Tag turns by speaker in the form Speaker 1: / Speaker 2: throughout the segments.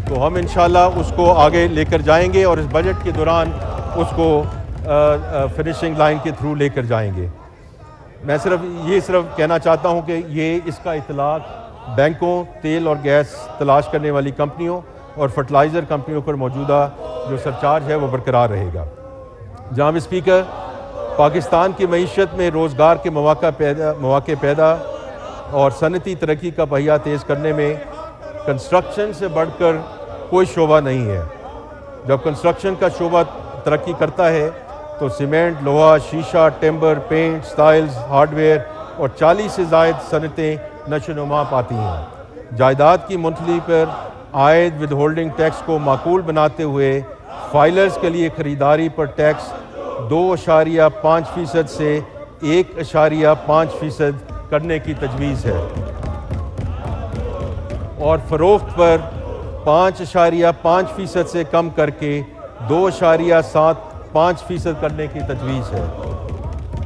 Speaker 1: تو ہم انشاءاللہ اس کو آگے لے کر جائیں گے اور اس بجٹ کے دوران اس کو فنشنگ لائن کے تھرو لے کر جائیں گے۔ میں صرف کہنا چاہتا ہوں کہ اس کا اطلاق بینکوں، تیل اور گیس تلاش کرنے والی کمپنیوں اور فرٹیلائزر کمپنیوں پر موجودہ جو سرچارج ہے وہ برقرار رہے گا۔ جناب اسپیکر، پاکستان کی معیشت میں روزگار کے مواقع پیدا اور صنعتی ترقی کا پہیہ تیز کرنے میں کنسٹرکشن سے بڑھ کر کوئی شعبہ نہیں ہے۔ جب کنسٹرکشن کا شعبہ ترقی کرتا ہے تو سیمنٹ، لوہا، شیشہ، timber, paint, styles, hardware اور 40 سے زائد صنعتیں نشو و نما پاتی ہیں۔ جائیداد کی منتقلی پر عائد ود ہولڈنگ ٹیکس کو معقول بناتے ہوئے فائلرز کے لیے خریداری پر ٹیکس 2.5% سے 1.5% کرنے کی تجویز ہے اور فروخت پر 5.5% سے کم کر کے 2.75% کرنے کی تجویز ہے۔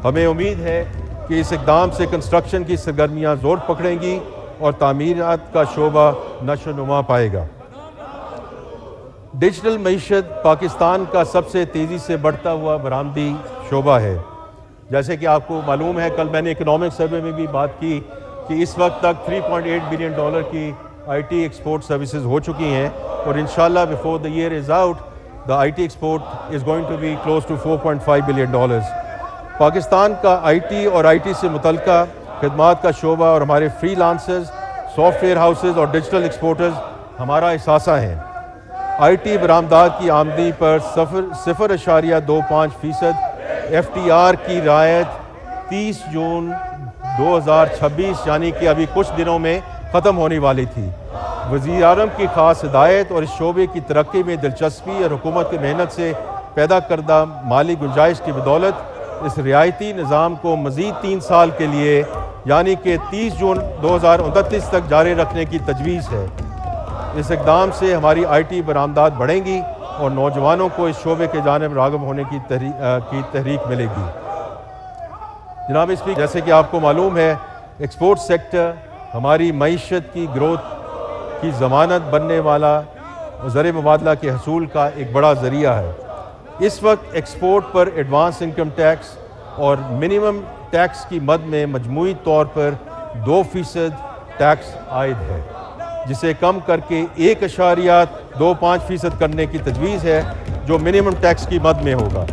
Speaker 1: ہمیں امید ہے کہ اس اقدام سے کنسٹرکشن کی سرگرمیاں زور پکڑیں گی اور تعمیرات کا شعبہ نشو و نما پائے گا۔ ڈیجیٹل معیشت پاکستان کا سب سے تیزی سے بڑھتا ہوا برآمدی شعبہ ہے۔ جیسے کہ آپ کو معلوم ہے، کل میں نے اکنامک سروے میں بھی بات کی کہ اس وقت تک $3.8 بلین کی آئی ٹی ایکسپورٹ سروسز ہو چکی ہیں اور انشاءاللہ before the year is out the IT export is going to be close to $4.5 billion. Pakistan کا آئی ٹی اور آئی ٹی سے متعلقہ خدمات کا شعبہ اور ہمارے free lancers, soft where houses اور ڈیجیٹل ایکسپورٹرز ہمارا اثاثہ ہیں۔ آئی ٹی برآمدات کی آمدنی پر 0.25% FTR کی رعایت 30 جون 2026 یعنی کہ ابھی کچھ دنوں میں ختم ہونے والی تھی۔ وزیر اعظم کی خاص ہدایت اور اس شعبے کی ترقی میں دلچسپی اور حکومت کی محنت سے پیدا کردہ مالی گنجائش کی بدولت اس رعایتی نظام کو مزید 3 سال کے لیے یعنی کہ 30 جون 2029 تک جاری رکھنے کی تجویز ہے۔ اس اقدام سے ہماری آئی ٹی برآمدات بڑھیں گی اور نوجوانوں کو اس شعبے کے جانب راغب ہونے کی تحریک ملے گی۔ جناب اسپیکر، جیسے کہ آپ کو معلوم ہے، ایکسپورٹ سیکٹر ہماری معیشت کی گروتھ کی ضمانت بننے والا زر مبادلہ کے حصول کا ایک بڑا ذریعہ ہے۔ اس وقت ایکسپورٹ پر ایڈوانس انکم ٹیکس اور منیمم ٹیکس کی مد میں مجموعی طور پر 2% ٹیکس عائد ہے، جسے کم کر کے 1.25% کرنے کی تجویز ہے جو منیمم ٹیکس کی مد میں ہوگا۔